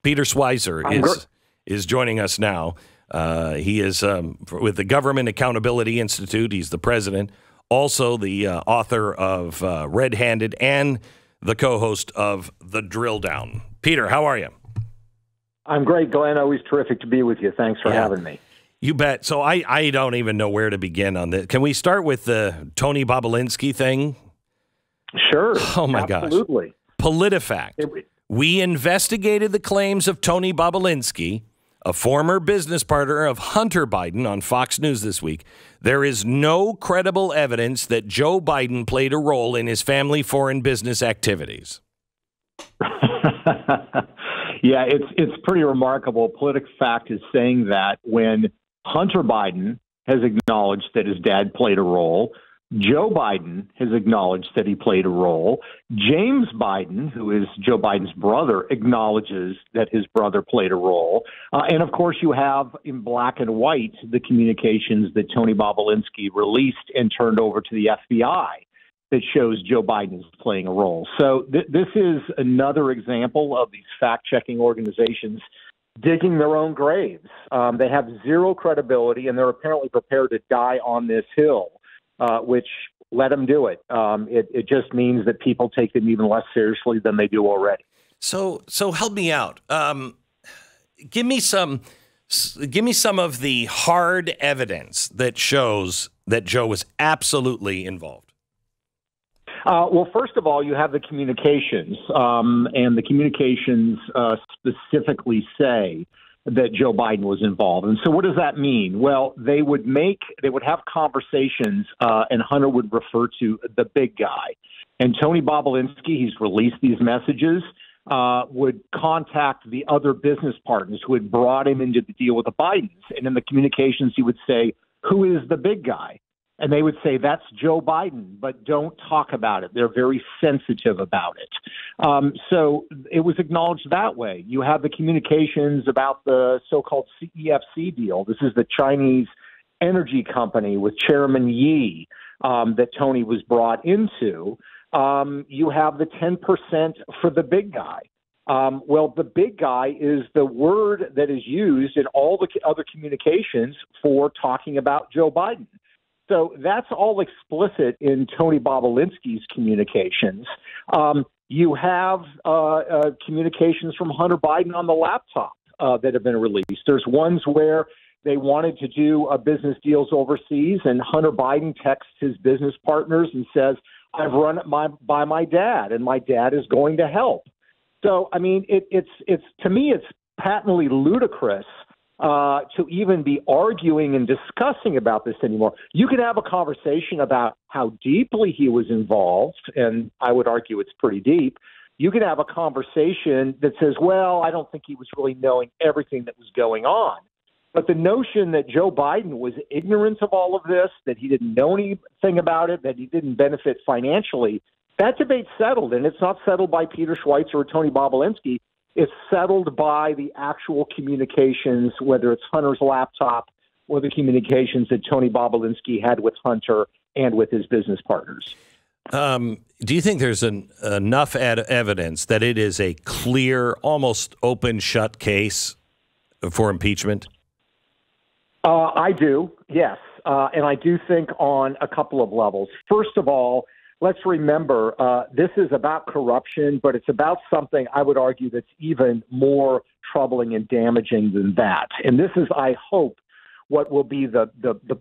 Peter Schweizer is joining us now. He is with the Government Accountability Institute. He's the president, also the author of Red-Handed and the co-host of The Drill Down. Peter, how are you? I'm great, Glenn. Always terrific to be with you. Thanks for having me. You bet. So I don't even know where to begin on this. Can we start with the Tony Bobulinski thing? Sure. Oh, my Absolutely. gosh. PolitiFact. We investigated the claims of Tony Bobulinski, a former business partner of Hunter Biden, on Fox News this week. There is no credible evidence that Joe Biden played a role in his family foreign business activities. Yeah, it's pretty remarkable. PolitiFact is saying that when Hunter Biden has acknowledged that his dad played a role, Joe Biden has acknowledged that he played a role. James Biden, who is Joe Biden's brother, acknowledges that his brother played a role. And, of course, you have in black and white the communications that Tony Bobulinski released and turned over to the FBI that shows Joe Biden is playing a role. So this is another example of these fact-checking organizations digging their own graves. They have zero credibility, and they're apparently prepared to die on this hill. Which let them do it. It just means that people take them even less seriously than they do already. So help me out. Give me some of the hard evidence that shows that Joe was absolutely involved. Well, first of all, you have the communications, and the communications specifically say that Joe Biden was involved. And so what does that mean? Well, they would have conversations, and Hunter would refer to the big guy. And Tony Bobulinski, he's released these messages, would contact the other business partners who had brought him into the deal with the Bidens. And in the communications, he would say, "Who is the big guy?" And they would say, "That's Joe Biden, but don't talk about it." They're very sensitive about it. So it was acknowledged that way. You have the communications about the so-called CEFC deal. This is the Chinese energy company with Chairman Yi that Tony was brought into. You have the 10% for the big guy. Well, the big guy is the word that is used in all the other communications for talking about Joe Biden. So that's all explicit in Tony Bobulinski's communications. You have communications from Hunter Biden on the laptop that have been released. There's ones where they wanted to do business deals overseas, and Hunter Biden texts his business partners and says, "I've run it by my dad, and my dad is going to help." So, I mean, it's to me, it's patently ludicrous to even be arguing and discussing about this anymore. You can have a conversation about how deeply he was involved, and I would argue it's pretty deep. You can have a conversation that says, well, I don't think he was really knowing everything that was going on. But the notion that Joe Biden was ignorant of all of this, that he didn't know anything about it, that he didn't benefit financially, that debate's settled, and it's not settled by Peter Schweizer or Tony Bobulinski. It's settled by the actual communications, whether it's Hunter's laptop or the communications that Tony Bobulinski had with Hunter and with his business partners. Do you think there's enough evidence that it is a clear, almost open shut case for impeachment? I do, yes. And I do think on a couple of levels. First of all, let's remember, this is about corruption, but it's about something I would argue that's even more troubling and damaging than that. And this is, I hope, what will be the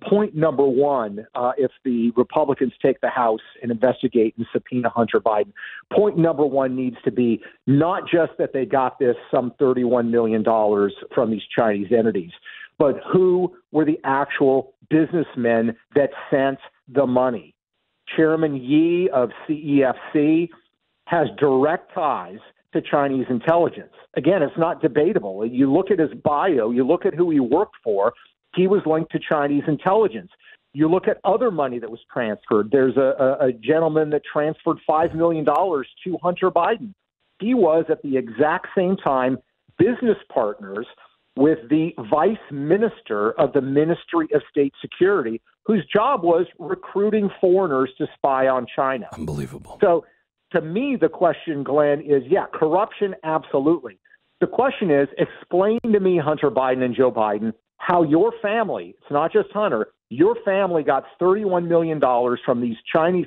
point number one if the Republicans take the House and investigate and subpoena Hunter Biden. Point number one needs to be not just that they got this some $31 million from these Chinese entities, but who were the actual businessmen that sent the money. Chairman Yi of CEFC has direct ties to Chinese intelligence. Again, it's not debatable. You look at his bio, you look at who he worked for, he was linked to Chinese intelligence. You look at other money that was transferred. There's a gentleman that transferred $5 million to Hunter Biden. He was, at the exact same time, business partners with the vice minister of the Ministry of State Security, whose job was recruiting foreigners to spy on China. Unbelievable. So to me, the question, Glenn, is, corruption, absolutely. The question is, explain to me, Hunter Biden and Joe Biden, how your family, it's not just Hunter, your family got $31 million from these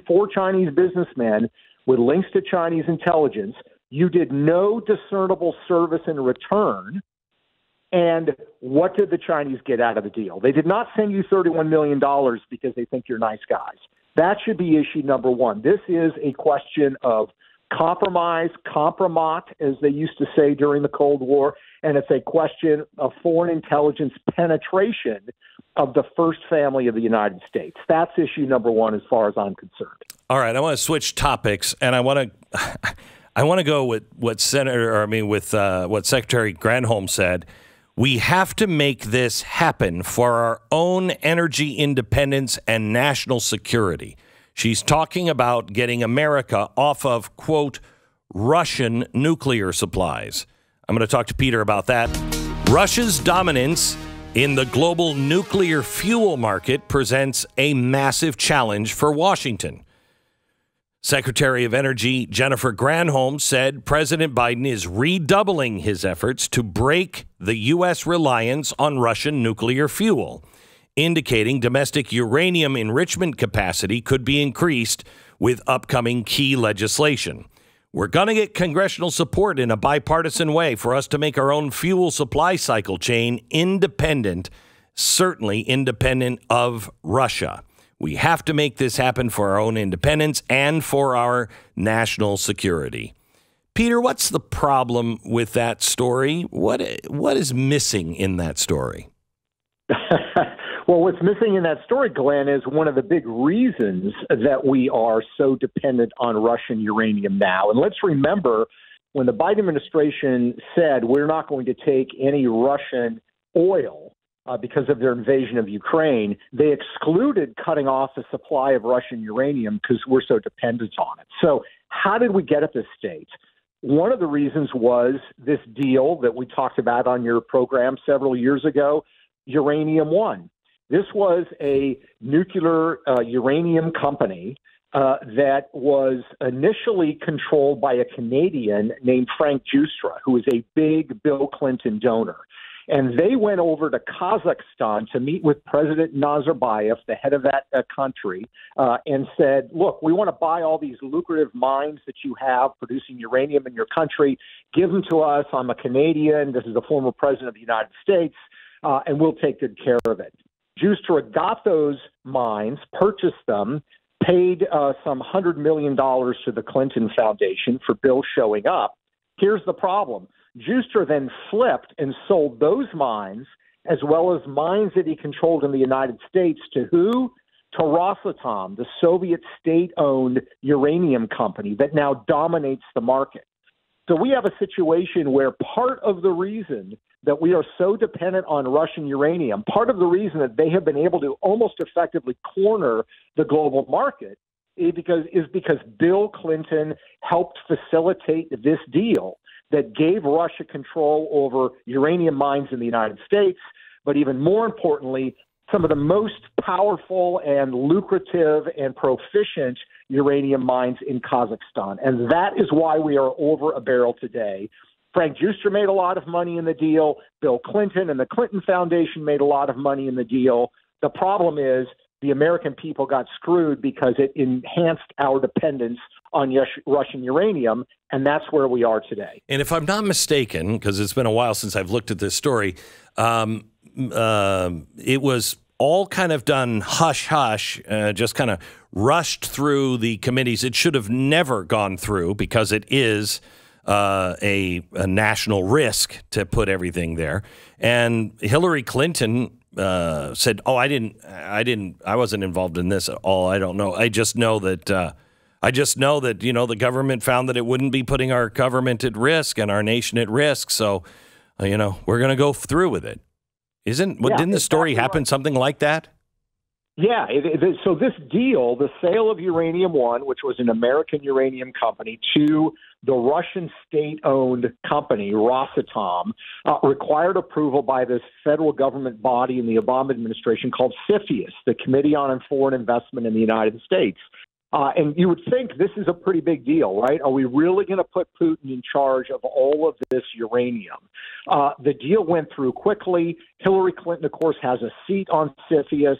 four Chinese businessmen with links to Chinese intelligence. You did no discernible service in return. And what did the Chinese get out of the deal? They did not send you $31 million because they think you're nice guys. That should be issue number one. This is a question of compromise, compromat, as they used to say during the Cold War, and it's a question of foreign intelligence penetration of the first family of the United States. That's issue number one as far as I'm concerned. All right, I want to switch topics, and I want to go with what what Secretary Granholm said. We have to make this happen for our own energy independence and national security. She's talking about getting America off of, quote, Russian nuclear supplies. I'm going to talk to Peter about that. Russia's dominance in the global nuclear fuel market presents a massive challenge for Washington. Secretary of Energy Jennifer Granholm said President Biden is redoubling his efforts to break the U.S. reliance on Russian nuclear fuel, indicating domestic uranium enrichment capacity could be increased with upcoming key legislation. We're going to get congressional support in a bipartisan way for us to make our own fuel supply cycle chain independent, certainly independent of Russia. We have to make this happen for our own independence and for our national security. Peter, what's the problem with that story? What is missing in that story? Well, what's missing in that story, Glenn, is one of the big reasons that we are so dependent on Russian uranium now. And let's remember when the Biden administration said we're not going to take any Russian oil because of their invasion of Ukraine, they excluded cutting off the supply of Russian uranium because we're so dependent on it. So how did we get at this state? One of the reasons was this deal that we talked about on your program several years ago, Uranium One. This was a nuclear uranium company that was initially controlled by a Canadian named Frank Justra, who was a big Bill Clinton donor. And they went over to Kazakhstan to meet with President Nazarbayev, the head of that country, and said, look, we want to buy all these lucrative mines that you have producing uranium in your country. Give them to us. I'm a Canadian. This is the former president of the United States, and we'll take good care of it. Justra got those mines, purchased them, paid some $100 million to the Clinton Foundation for Bill showing up. Here's the problem. Justra then flipped and sold those mines, as well as mines that he controlled in the United States, to who? To Rosatom, the Soviet state-owned uranium company that now dominates the market. So we have a situation where part of the reason that we are so dependent on Russian uranium, part of the reason that they have been able to almost effectively corner the global market is because Bill Clinton helped facilitate this deal that gave Russia control over uranium mines in the United States, but even more importantly, some of the most powerful and lucrative and proficient uranium mines in Kazakhstan. And that is why we are over a barrel today. Frank Justra made a lot of money in the deal. Bill Clinton and the Clinton Foundation made a lot of money in the deal. The problem is the American people got screwed because it enhanced our dependence on Russian uranium, and that's where we are today. And if I'm not mistaken, because it's been a while since I've looked at this story, it was all kind of done hush-hush, just kind of rushed through the committees. It should have never gone through because it is a national risk to put everything there. And Hillary Clinton said, "Oh, I wasn't involved in this at all. I don't know. I just know that the government found that it wouldn't be putting our government at risk and our nation at risk. So, we're going to go through with it." Didn't the story happen something like that? Yeah. So this deal, the sale of Uranium One, which was an American uranium company, to the Russian state-owned company, Rosatom, required approval by this federal government body in the Obama administration called CFIUS, the Committee on Foreign Investment in the United States. And you would think this is a pretty big deal, right? Are we really going to put Putin in charge of all of this uranium? The deal went through quickly. Hillary Clinton, of course, has a seat on CFIUS.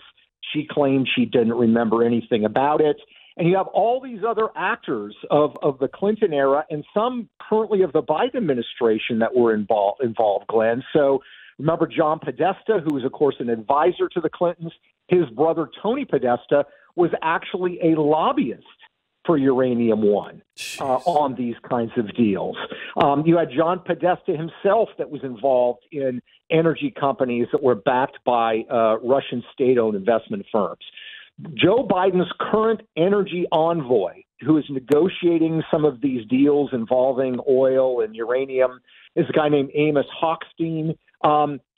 She claimed she didn't remember anything about it. And you have all these other actors of the Clinton era and some currently of the Biden administration that were involved, Glenn. So remember John Podesta, who was, of course, an advisor to the Clintons. His brother, Tony Podesta, was actually a lobbyist for Uranium One on these kinds of deals. You had John Podesta himself that was involved in energy companies that were backed by Russian state-owned investment firms. Joe Biden's current energy envoy, who is negotiating some of these deals involving oil and uranium, is a guy named Amos Hochstein.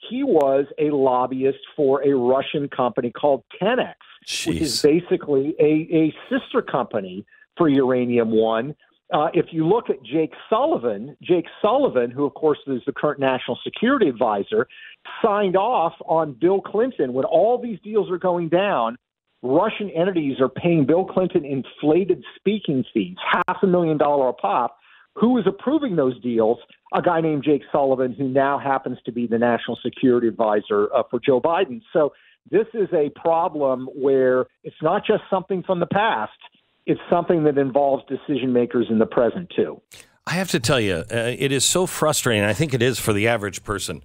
He was a lobbyist for a Russian company called 10X, which is basically a sister company for Uranium One. If you look at Jake Sullivan, who, of course, is the current national security advisor, signed off on Bill Clinton when all these deals are going down. Russian entities are paying Bill Clinton inflated speaking fees, $500,000 a pop. Who is approving those deals? A guy named Jake Sullivan, who now happens to be the national security advisor for Joe Biden. So this is a problem where it's not just something from the past. It's something that involves decision makers in the present, too. I have to tell you, it is so frustrating. I think it is for the average person.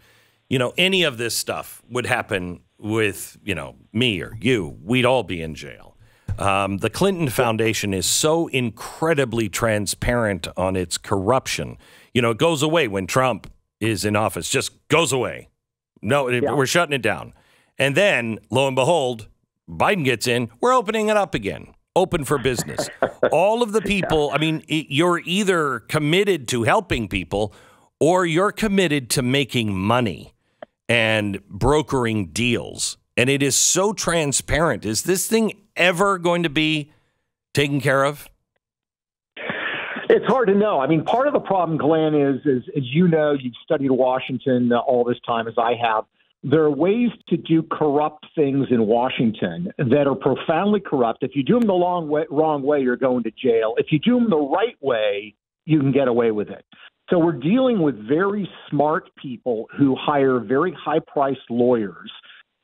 You know, any of this stuff would happen with, you know, me or you. We'd all be in jail. The Clinton Foundation is so incredibly transparent on its corruption. You know, it goes away when Trump is in office, just goes away. No, we're shutting it down. And then, lo and behold, Biden gets in, we're opening it up again. Open for business. All of the people, I mean, you're either committed to helping people or you're committed to making money and brokering deals. And it is so transparent. Is this thing ever going to be taken care of? It's hard to know. I mean, part of the problem, Glenn, is as you know, you've studied Washington all this time as I have. There are ways to do corrupt things in Washington that are profoundly corrupt. If you do them the wrong way, you're going to jail. If you do them the right way, you can get away with it. So we're dealing with very smart people who hire very high-priced lawyers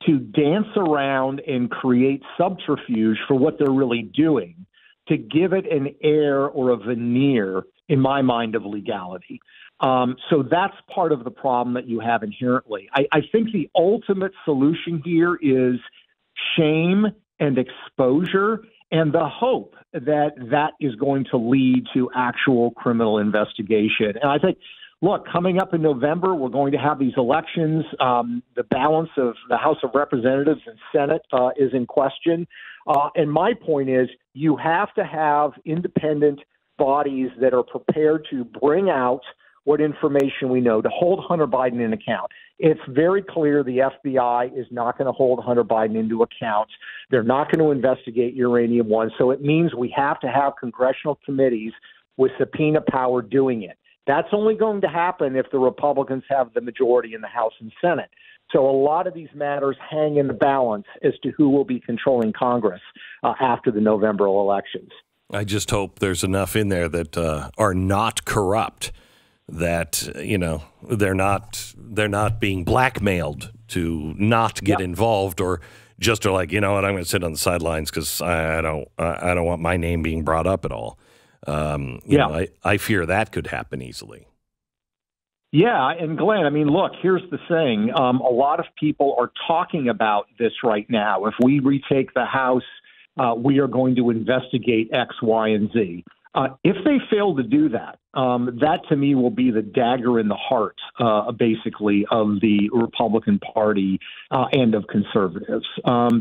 to dance around and create subterfuge for what they're really doing to give it an air or a veneer, in my mind, of legality. So that's part of the problem that you have inherently. I think the ultimate solution here is shame and exposure and the hope that that is going to lead to actual criminal investigation. And I think, look, coming up in November, we're going to have these elections. The balance of the House of Representatives and Senate is in question. And my point is you have to have independent bodies that are prepared to bring out what information we know, to hold Hunter Biden in account. It's very clear the FBI is not going to hold Hunter Biden into account. They're not going to investigate Uranium One. So it means we have to have congressional committees with subpoena power doing it. That's only going to happen if the Republicans have the majority in the House and Senate. So a lot of these matters hang in the balance as to who will be controlling Congress after the November elections. I just hope there's enough in there that are not corrupt, that, you know, they're not being blackmailed to not get involved, or just are like, you know what, I'm going to sit on the sidelines because I don't want my name being brought up at all. You know, I fear that could happen easily. Yeah, and Glenn, I mean, look, here's the thing. A lot of people are talking about this right now. If we retake the House, we are going to investigate X, Y, and Z. If they fail to do that, that to me will be the dagger in the heart, basically, of the Republican Party and of conservatives,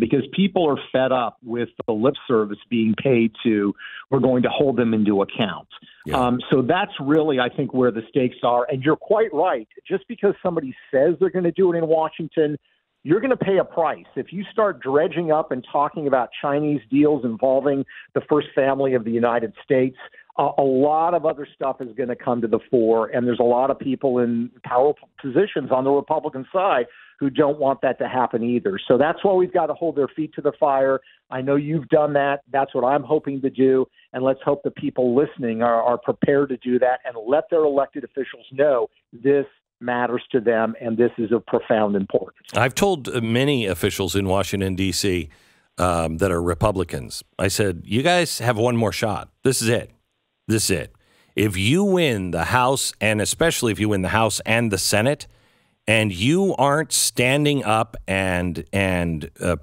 because people are fed up with the lip service being paid to, we're going to hold them into account. Yeah. So that's really, I think, where the stakes are. And you're quite right. Just because somebody says they're going to do it in Washington, you're going to pay a price. If you start dredging up and talking about Chinese deals involving the first family of the United States, a lot of other stuff is going to come to the fore. And there's a lot of people in powerful positions on the Republican side who don't want that to happen either. So that's why we've got to hold their feet to the fire. I know you've done that. That's what I'm hoping to do. And let's hope the people listening are prepared to do that and let their elected officials know this matters to them and this is of profound importance. I've told many officials in Washington, D.C., that are Republicans. I said, you guys have one more shot. This is it. This is it. If you win the House, and especially if you win the House and the Senate, and you aren't standing up and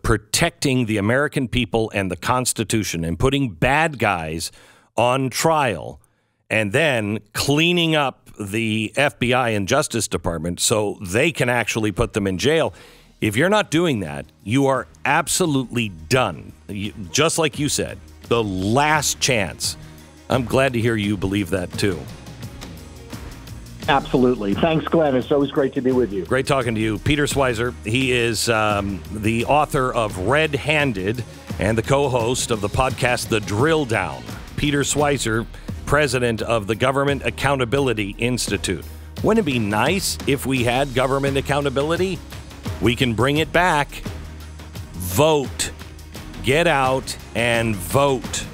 protecting the American people and the Constitution and putting bad guys on trial and then cleaning up the FBI and Justice Department so they can actually put them in jail, if you're not doing that, you are absolutely done. Just like you said, the last chance. I'm glad to hear you believe that, too. Absolutely. Thanks, Glenn. It's always great to be with you. Great talking to you. Peter Schweizer, he is the author of Red Handed and the co-host of the podcast The Drill Down. Peter Schweizer, president of the Government Accountability Institute. Wouldn't it be nice if we had government accountability? We can bring it back. Vote. Get out and vote.